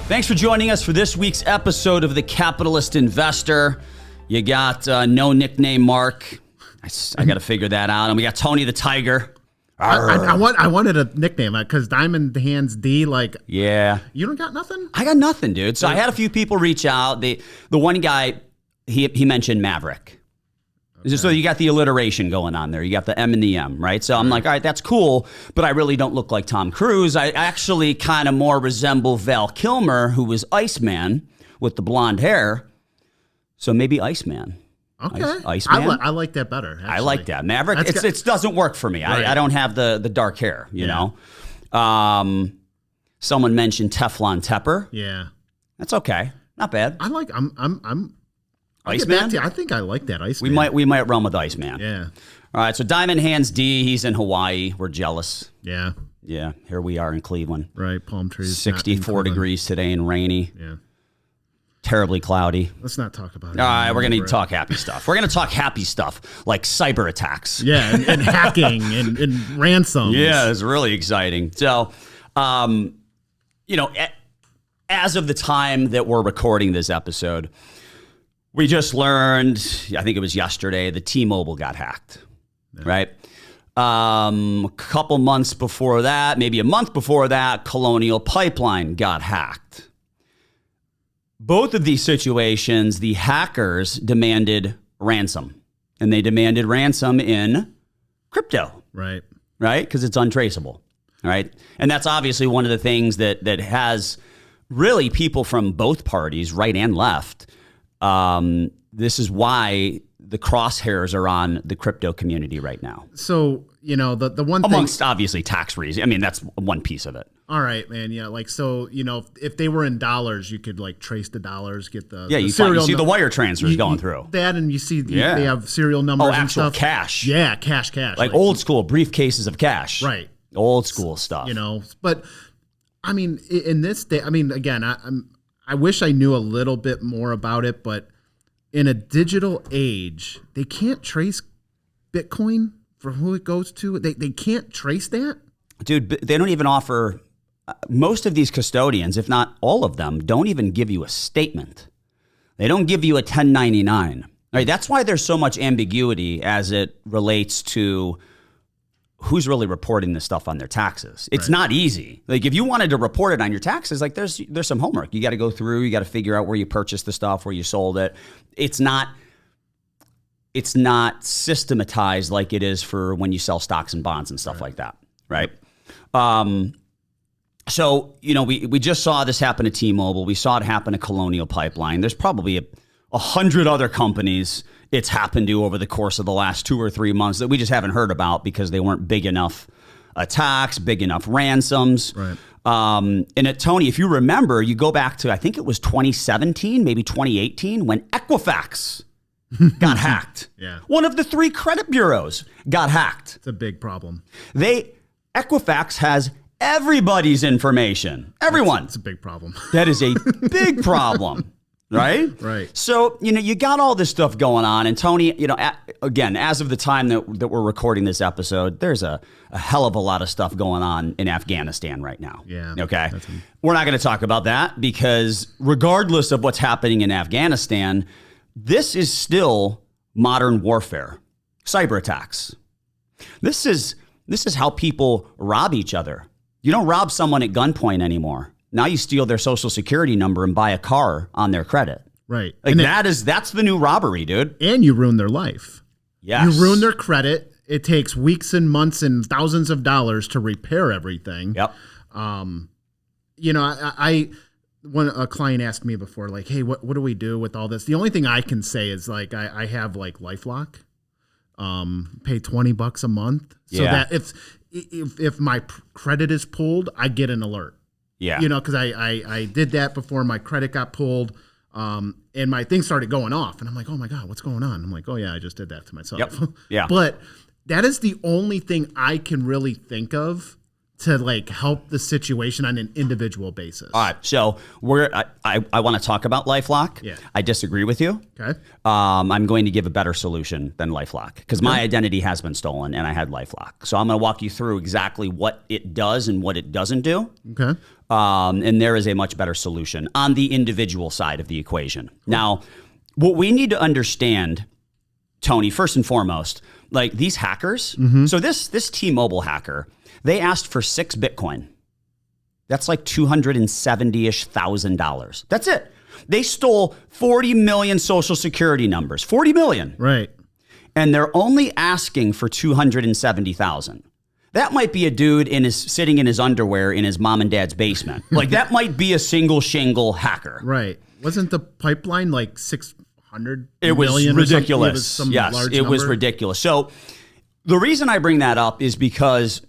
Thanks for joining us for this week's episode of The Capitalist Investor. You got no nickname Mark. I got to figure that out. And we got Tony the Tiger. I wanted a nickname because Diamond Hands D. Yeah. You don't got nothing? I got nothing, dude. So I had a few people reach out. The one guy, he mentioned Maverick. Okay. So you got the alliteration going on there. You got the M and the M, right? So I'm like, all right, that's cool, but I really don't look like Tom Cruise. I actually kind of more resemble Val Kilmer, who was Iceman with the blonde hair. So maybe Iceman. Okay. Iceman. I like that better, actually. I like that. Maverick, it doesn't work for me. Right. I don't have the dark hair, you know? Someone mentioned Teflon Tepper. Yeah. That's okay. Not bad. Iceman? I think I like that Iceman. We might run with Iceman. Yeah. All right, so Diamond Hands D, he's in Hawaii. We're jealous. Yeah. Yeah, here we are in Cleveland. Right, palm trees. 64 degrees today and rainy. Yeah. Terribly cloudy. Let's not talk about it. All right, we're going to talk happy stuff. We're going to talk happy stuff like cyber attacks. Yeah, and hacking and ransoms. Yeah, it's really exciting. So, as of the time that we're recording this episode, we just learned, I think it was yesterday, the T-Mobile got hacked, right? A couple months before that, maybe a month before that, Colonial Pipeline got hacked. Both of these situations, the hackers demanded ransom, and they demanded ransom in crypto. Right. Right? Because it's untraceable, right? And that's obviously one of the things that has really people from both parties, right and left. This is why the crosshairs are on the crypto community right now. So, the one thing... Amongst, obviously, tax reasons. I mean, that's one piece of it. All right, man. Yeah, if they were in dollars, you could, trace the dollars, get the you see the wire transfers going through. That, and you see they have serial numbers and actual stuff. Cash. Yeah, cash. Like old school briefcases of cash. Right. Old school stuff. But, I mean, in this day, again, I wish I knew a little bit more about it, but in a digital age, they can't trace Bitcoin for who it goes to. They can't trace that. Dude, they don't even offer, most of these custodians, if not all of them, don't even give you a statement. They don't give you a 1099. All right, that's why there's so much ambiguity as it relates to who's really reporting this stuff on their taxes. It's not easy. Like if you wanted to report it on your taxes, there's some homework. You got to go through, you got to figure out where you purchased the stuff, where you sold it. It's not systematized like it is for when you sell stocks and bonds and stuff like that, right? So, we just saw this happen to T-Mobile. We saw it happen to Colonial Pipeline. There's probably 100 other companies it's happened to over the course of the last 2 or 3 months that we just haven't heard about because they weren't big enough attacks, big enough ransoms. Right. And Tony, if you remember, you go back to, I think it was 2017, maybe 2018, when Equifax got hacked. Yeah. One of the 3 credit bureaus got hacked. It's a big problem. Equifax has everybody's information. Everyone. It's a big problem. That is a big problem. Right? Right. So, you got all this stuff going on. And Tony, again, as of the time that we're recording this episode, there's a hell of a lot of stuff going on in Afghanistan right now. Yeah. Okay. We're not going to talk about that because regardless of what's happening in Afghanistan, this is still modern warfare, cyber attacks. This is how people rob each other. You don't rob someone at gunpoint anymore. Now you steal their social security number and buy a car on their credit. Right. That's the new robbery, dude. And you ruin their life. Yes. You ruin their credit. It takes weeks and months and thousands of dollars to repair everything. Yep. When a client asked me before, hey, what do we do with all this? The only thing I can say is I have LifeLock, pay $20 a month. So that if my credit is pulled, I get an alert. Yeah. Because I did that before my credit got pulled, and my thing started going off. And I'm like, oh, my God, what's going on? I'm like, oh, yeah, I just did that to myself. Yep. Yeah. But that is the only thing I can really think of to like help the situation on an individual basis. All right, so I want to talk about LifeLock. Yeah. I disagree with you. Okay. I'm going to give a better solution than LifeLock because my identity has been stolen and I had LifeLock. So I'm going to walk you through exactly what it does and what it doesn't do. Okay. And there is a much better solution on the individual side of the equation. Now, what we need to understand, Tony, first and foremost, like these hackers. So this T-Mobile hacker, they asked for 6 Bitcoin. That's like $270,000. That's it. They stole 40 million social security numbers. 40 million. Right. And they're only asking for 270,000. That might be a dude sitting in his underwear in his mom and dad's basement. Like that might be a single shingle hacker. Right. Wasn't the pipeline like 600 It was million ridiculous. It was some yes, large it was number? ridiculous. So the reason I bring that up is because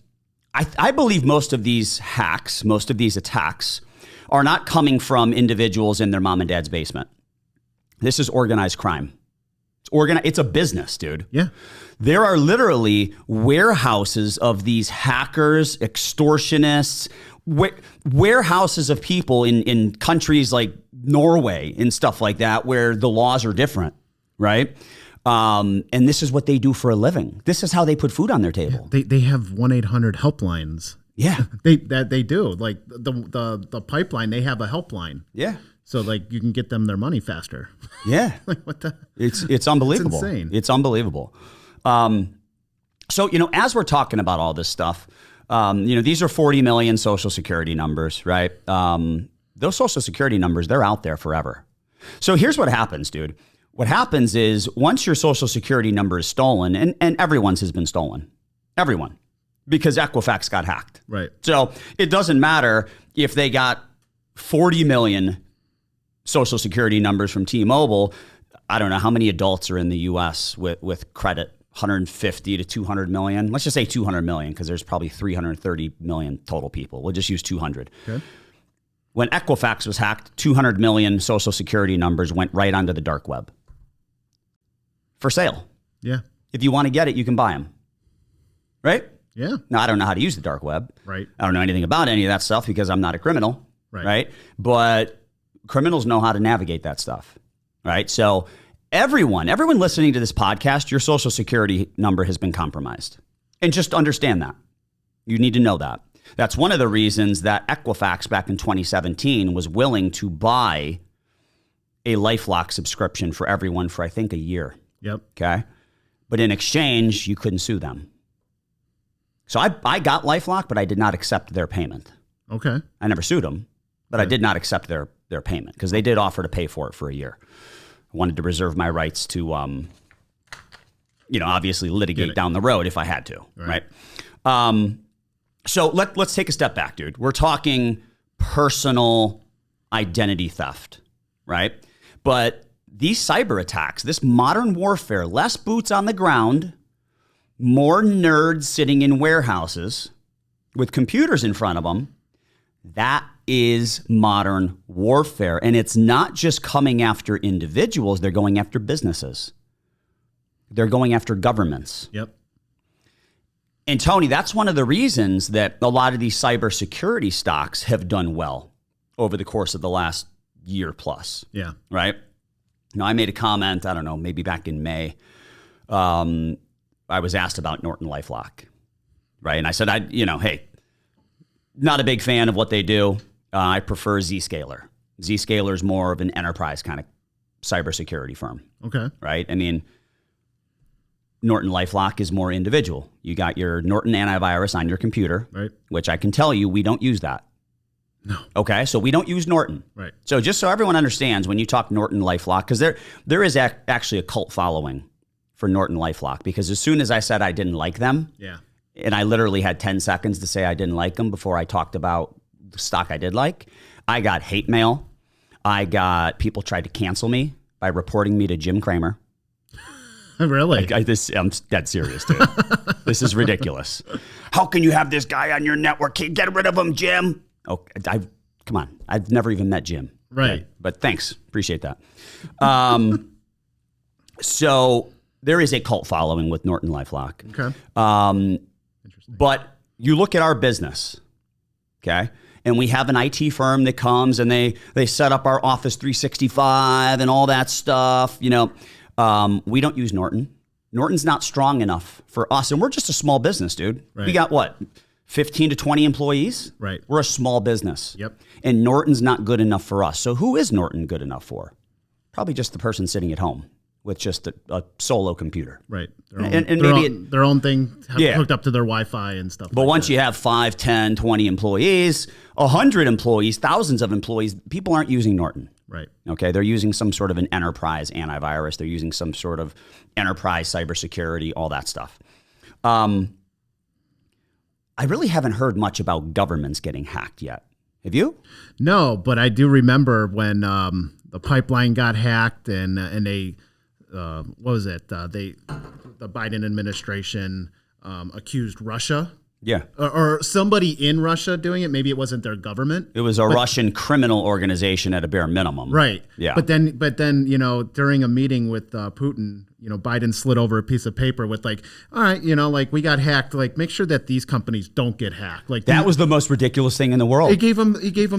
I believe most of these hacks, most of these attacks are not coming from individuals in their mom and dad's basement. This is organized crime. It's a business, dude. Yeah. There are literally warehouses of these hackers, extortionists, warehouses of people in countries like Norway and stuff like that where the laws are different, right? And this is what they do for a living. This is how they put food on their table. They have 1-800 helplines. Yeah. They do. Like the pipeline, they have a helpline. Yeah. So like you can get them their money faster. Yeah. Like what the? It's unbelievable. It's insane. It's unbelievable. So, as we're talking about all this stuff, these are 40 million social security numbers, right? Those social security numbers, they're out there forever. So here's what happens, dude. What happens is once your social security number is stolen, and everyone's has been stolen, everyone, because Equifax got hacked. Right. So it doesn't matter if they got 40 million social security numbers from T-Mobile. I don't know how many adults are in the U.S. with credit, 150 to 200 million. Let's just say 200 million because there's probably 330 million total people. We'll just use 200. Okay. When Equifax was hacked, 200 million social security numbers went right onto the dark web for sale. Yeah. If you want to get it, you can buy them. Right? Yeah. Now, I don't know how to use the dark web. Right. I don't know anything about any of that stuff because I'm not a criminal. Right? But criminals know how to navigate that stuff. Right? So everyone listening to this podcast, your social security number has been compromised. And just understand that. You need to know that. That's one of the reasons that Equifax back in 2017 was willing to buy a LifeLock subscription for everyone for, I think, a year. Yep. Okay. But in exchange, you couldn't sue them. So I got LifeLock, but I did not accept their payment. Okay. I never sued them, but I did not accept their payment because they did offer to pay for it for a year. I wanted to reserve my rights to, obviously litigate down the road if I had to. Right. So let's take a step back, dude. We're talking personal identity theft, right? But these cyber attacks, this modern warfare, less boots on the ground, more nerds sitting in warehouses with computers in front of them, that is modern warfare. And it's not just coming after individuals, they're going after businesses. They're going after governments. Yep. And Tony, that's one of the reasons that a lot of these cybersecurity stocks have done well over the course of the last year plus. Yeah. Right? Now, I made a comment, I don't know, maybe back in May. I was asked about Norton LifeLock, right? And I said, hey, not a big fan of what they do. I prefer Zscaler. Zscaler is more of an enterprise kind of cybersecurity firm. Okay. Right? I mean, Norton LifeLock is more individual. You got your Norton antivirus on your computer, right? Which I can tell you, we don't use that. No. Okay, so we don't use Norton. Right. So just so everyone understands, when you talk Norton LifeLock, because there is actually a cult following for Norton LifeLock, because as soon as I said I didn't like them, yeah, and I literally had 10 seconds to say I didn't like them before I talked about the stock I did like, I got hate mail. I got people tried to cancel me by reporting me to Jim Cramer. Really? I'm dead serious, dude. This is ridiculous. How can you have this guy on your network? Get rid of him, Jim. Oh, come on. I've never even met Jim. Right. Okay, but thanks. Appreciate that. So there is a cult following with Norton LifeLock. Okay. But you look at our business, Okay. And we have an IT firm that comes and they set up our Office 365 and all that stuff. You know, we don't use Norton. Norton's not strong enough for us. And we're just a small business, dude. Right. We got what? 15 to 20 employees? Right. We're a small business. Yep. And Norton's not good enough for us. So who is Norton good enough for? Probably just the person sitting at home with just a solo computer. Right. Their own thing hooked up to their Wi-Fi and stuff. But once you have 5, 10, 20 employees, 100 employees, thousands of employees, people aren't using Norton. Right. Okay. They're using some sort of an enterprise antivirus. They're using some sort of enterprise cybersecurity, all that stuff. I really haven't heard much about governments getting hacked yet. Have you? No, but I do remember when the pipeline got hacked and they, what was it? The Biden administration accused Russia. Yeah. Or somebody in Russia doing it. Maybe it wasn't their government. It was a Russian criminal organization at a bare minimum. Right. Yeah. But then, you know, during a meeting with Putin, you know, Biden slid over a piece of paper with like, all right, you know, like we got hacked. Like, make sure that these companies don't get hacked. Like that was the most ridiculous thing in the world. He gave him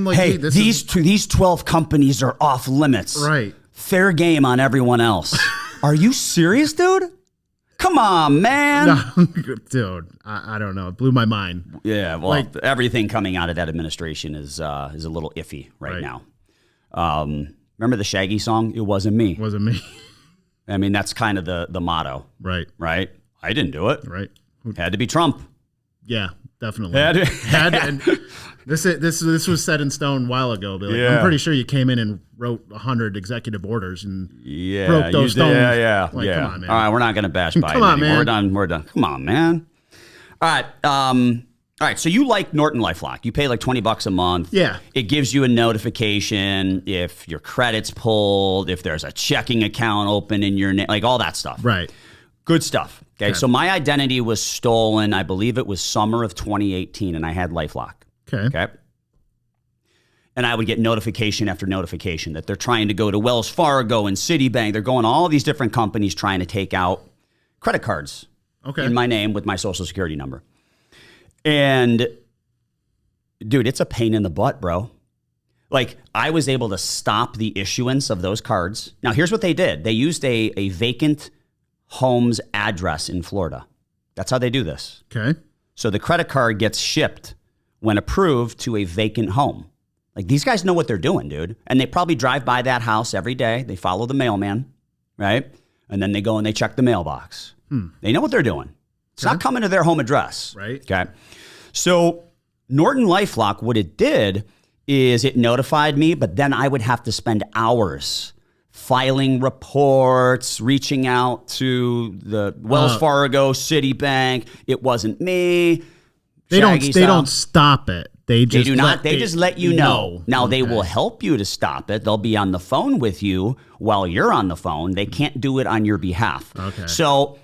like, hey, these 12 companies are off limits. Right. Fair game on everyone else. Are you serious, dude? Come on, man. No, dude, I don't know. It blew my mind. Yeah, well, everything coming out of that administration is a little iffy right now. Remember the Shaggy song? It wasn't me. It wasn't me. I mean, that's kind of the motto. Right. Right? I didn't do it. Right. Had to be Trump. Yeah, definitely. And this was set in stone a while ago. But I'm pretty sure you came in and wrote 100 executive orders and broke those stones. Yeah. Like, come on, man. All right, we're not going to bash Biden Come on, anymore. man. We're done. Come on, man. All right. So you like Norton LifeLock. You pay like $20 a month. Yeah. It gives you a notification if your credit's pulled, if there's a checking account open in your name, like all that stuff. Right. Good stuff. Okay. So my identity was stolen. I believe it was summer of 2018, and I had LifeLock. Okay. And I would get notification after notification that they're trying to go to Wells Fargo and Citibank. They're going to all these different companies trying to take out credit cards in my name with my social security number. And dude, it's a pain in the butt, bro. Like, I was able to stop the issuance of those cards. Now, here's what they did. They used a vacant home's address in Florida. That's how they do this. Okay. So the credit card gets shipped when approved to a vacant home. Like, these guys know what they're doing, dude. And they probably drive by that house every day. They follow the mailman, right? And then they go and they check the mailbox. They know what they're doing. It's not coming to their home address. Right. Okay. So Norton LifeLock, what it did is it notified me, but then I would have to spend hours filing reports, reaching out to the Wells Fargo, Citibank. It wasn't me. They don't stop it. They do not. They just let you know. Now, they will help you to stop it. They'll be on the phone with you while you're on the phone. They can't do it on your behalf. Okay. So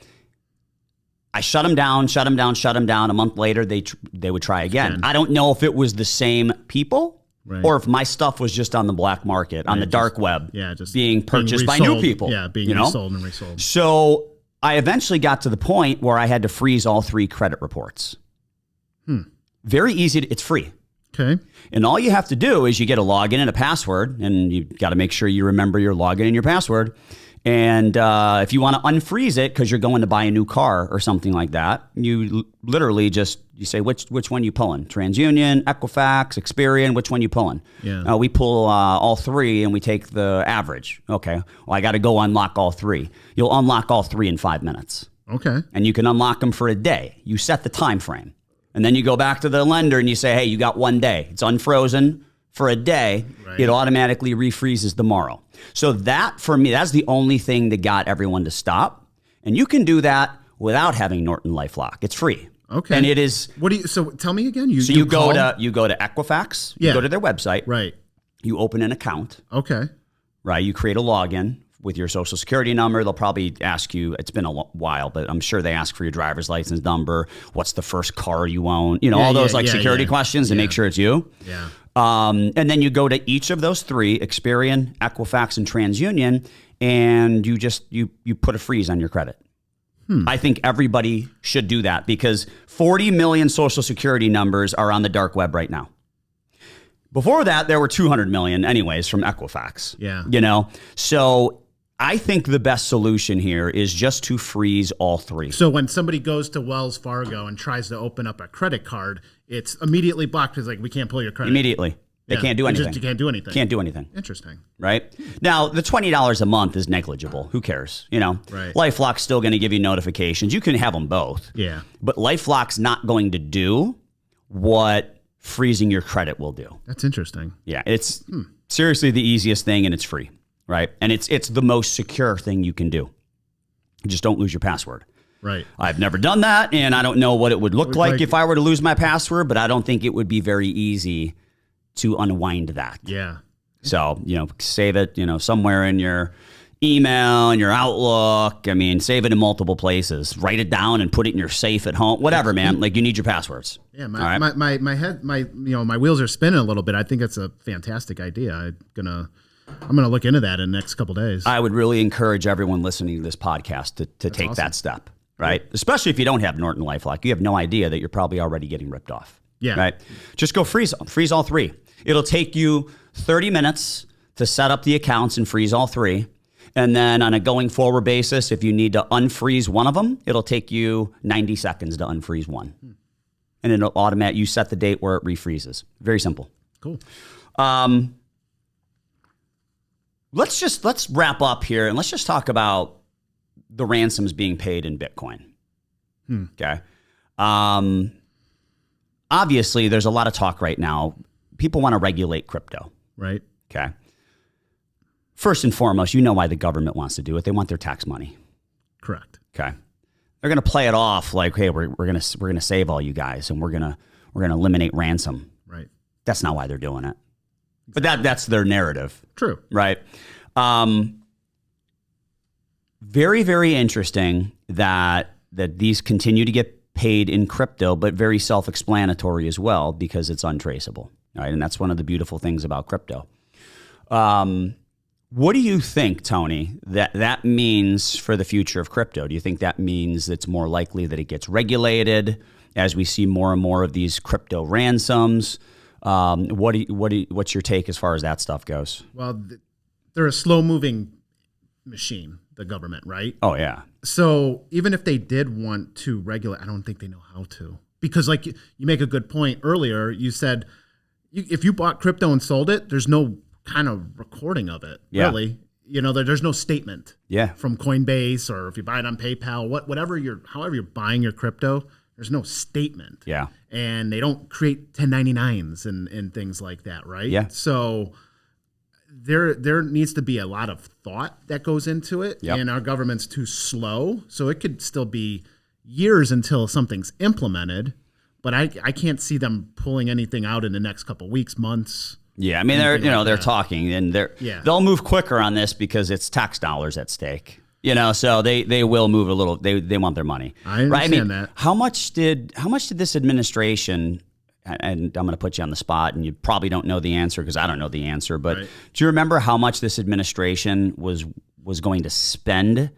I shut them down. A month later, they would try again. I don't know if it was the same people or if my stuff was just on the black market, on the dark web, just being purchased by new people. Yeah, being resold and resold. So I eventually got to the point where I had to freeze all 3 credit reports. Very easy. It's free. Okay. And all you have to do is you get a login and a password, and you got to make sure you remember your login and your password. And if you want to unfreeze it because you're going to buy a new car or something like that, you literally you say which one you pulling? TransUnion, Equifax, Experian, which one you pulling? Yeah. We pull all 3 and we take the average. Okay. Well, I got to go unlock all 3. You'll unlock all 3 in 5 minutes. Okay. And you can unlock them for a day. You set the time frame. And then you go back to the lender and you say, hey, you got 1 day. It's unfrozen for a day. Right. It automatically refreezes tomorrow. So that, for me, that's the only thing that got everyone to stop. And you can do that without having Norton LifeLock. It's free. Okay. And it is. So tell me again. You go to Equifax. You go to their website. Right. You open an account. Okay. Right. You create a login with your social security number. They'll probably ask you, it's been a while, but I'm sure they ask for your driver's license number. What's the first car you own? All those security questions to make sure it's you. Yeah. And then you go to each of those 3, Experian, Equifax, and TransUnion, and you put a freeze on your credit. I think everybody should do that because 40 million social security numbers are on the dark web right now. Before that, there were 200 million anyways from Equifax. Yeah. You know, so I think the best solution here is just to freeze all three. So when somebody goes to Wells Fargo and tries to open up a credit card, it's immediately blocked. It's like, we can't pull your credit. Immediately. They can't do anything. You can't do anything. Can't do anything. Interesting. Right? Now, the $20 a month is negligible. Who cares? You know, Right. LifeLock's still going to give you notifications. You can have them both. Yeah. But LifeLock's not going to do what freezing your credit will do. That's interesting. Yeah, it's seriously the easiest thing, and it's free, right? And it's the most secure thing you can do. Just don't lose your password. Right. I've never done that, and I don't know what it would look like if I were to lose my password, but I don't think it would be very easy to unwind that. Yeah. So, save it, somewhere in your email and your Outlook. I mean, save it in multiple places. Write it down and put it in your safe at home. Whatever, man. Like, you need your passwords. Yeah, my head, my wheels are spinning a little bit. I think that's a fantastic idea. I'm gonna look into that in the next couple days. I would really encourage everyone listening to this podcast to take awesome. that step, right? Especially if you don't have Norton LifeLock. You have no idea that you're probably already getting ripped off. Yeah. Right? Just go freeze all three. It'll take you 30 minutes to set up the accounts and freeze all three. And then on a going forward basis, if you need to unfreeze one of them, it'll take you 90 seconds to unfreeze one. And it'll automatically, you set the date where it refreezes. Very simple. Cool. Let's wrap up here and let's just talk about the ransoms being paid in Bitcoin. Okay. Obviously, there's a lot of talk right now. People want to regulate crypto. Right. Okay. First and foremost, you know why the government wants to do it. They want their tax money. Correct. Okay. They're going to play it off like, hey, we're going to save all you guys and we're going to eliminate ransom. Right. That's not why they're doing it. But that's their narrative. True. Right. Very, very interesting that these continue to get paid in crypto, but very self-explanatory as well because it's untraceable. Right. And that's one of the beautiful things about crypto. What do you think, Tony, that means for the future of crypto? Do you think that means it's more likely that it gets regulated as we see more and more of these crypto ransoms? What's your take as far as that stuff goes? Well, they're a slow-moving machine, the government, right? Oh, yeah. So even if they did want to regulate, I don't think they know how to. Because like you make a good point earlier, you said if you bought crypto and sold it, there's no kind of recording of it, really. There's no statement from Coinbase, or if you buy it on PayPal, however you're buying your crypto, there's no statement. Yeah. And they don't create 1099s and things like that, right? Yeah. So there needs to be a lot of thought that goes into it, and our government's too slow. So it could still be years until something's implemented, but I can't see them pulling anything out in the next couple weeks, months. Yeah, I mean they're talking and they'll move quicker on this because it's tax dollars at stake. So they will move a little. They want their money. I understand that. How much did this administration? And I'm going to put you on the spot, and you probably don't know the answer because I don't know the answer. But do you remember how much this administration was going to spend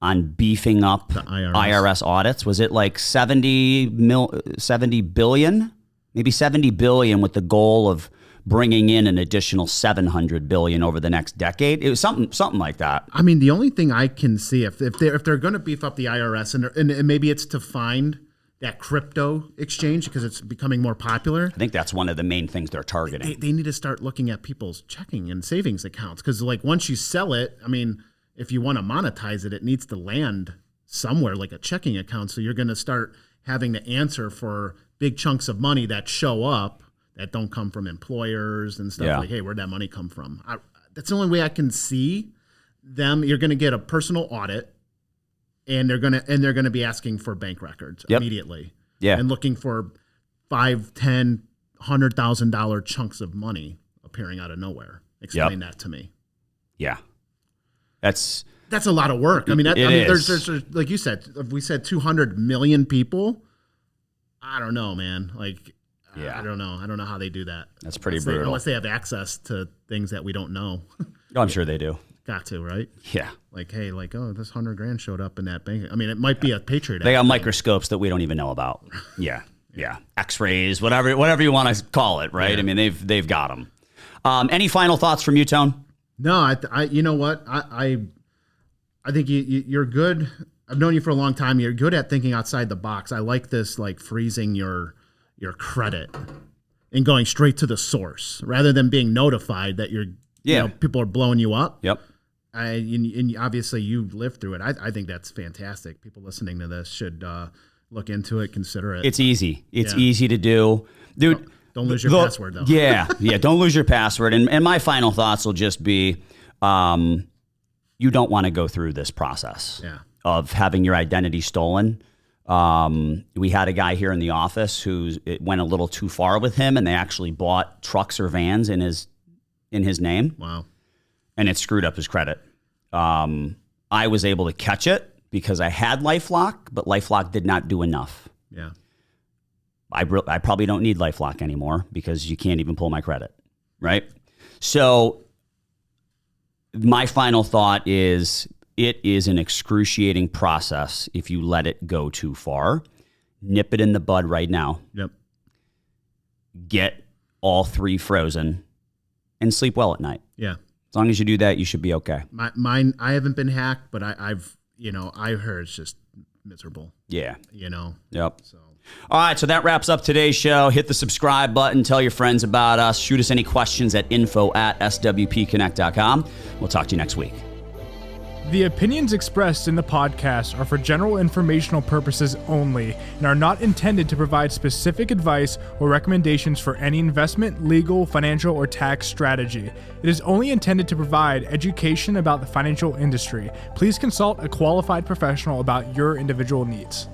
on beefing up the IRS audits? Was it like 70 billion? Maybe 70 billion with the goal of bringing in an additional 700 billion over the next decade. It was something like that. I mean, the only thing I can see if they're going to beef up the IRS and maybe it's to find that crypto exchange because it's becoming more popular. I think that's one of the main things they're targeting. They need to start looking at people's checking and savings accounts because like once you sell it, I mean, if you want to monetize it, it needs to land somewhere like a checking account. So you're going to start having to answer for big chunks of money that show up that don't come from employers and stuff like, hey, where'd that money come from? That's the only way I can see them. You're going to get a personal audit, and they're going to be asking for bank records immediately, and looking for $5, $10, $100,000 chunks of money appearing out of nowhere. Explain that to me. Yeah, that's a lot of work. I mean, there's like you said, if we said 200 million people, I don't know, man. Like. Yeah. I don't know how they do that. That's pretty brutal. Unless they have access to things that we don't know. Oh, I'm sure they do. Got to, right? Yeah. Like, hey, this $100,000 showed up in that bank. I mean, it might be a Patriot Act. They got microscopes that we don't even know about. Yeah. Yeah, X-rays, whatever you want to call it, right? Yeah. I mean, they've got them. Any final thoughts from you, Tone? No, I you know what? I think you're good. I've known you for a long time. You're good at thinking outside the box. I like this, like freezing your credit and going straight to the source rather than being notified that you know, people are blowing you up. Yep. And obviously you lived through it. I think that's fantastic. People listening to this should look into it, consider it. It's easy. It's easy to do. Dude, don't lose your password, though. Yeah, don't lose your password. And my final thoughts will just be, you don't want to go through this process of having your identity stolen. We had a guy here in the office it went a little too far with him, and they actually bought trucks or vans in his name. Wow. And it screwed up his credit. I was able to catch it because I had LifeLock, but LifeLock did not do enough. Yeah. I probably don't need LifeLock anymore because you can't even pull my credit, right? So my final thought is it is an excruciating process if you let it go too far. Nip it in the bud right now. Yep. Get all 3 frozen and sleep well at night. Yeah. As long as you do that, you should be okay. Mine, I haven't been hacked, but I've I heard it's just miserable. Yeah. Yep. So. All right, so that wraps up today's show. Hit the subscribe button. Tell your friends about us. Shoot us any questions at info@swpconnect.com. We'll talk to you next week. The opinions expressed in the podcast are for general informational purposes only and are not intended to provide specific advice or recommendations for any investment, legal, financial, or tax strategy. It is only intended to provide education about the financial industry. Please consult a qualified professional about your individual needs.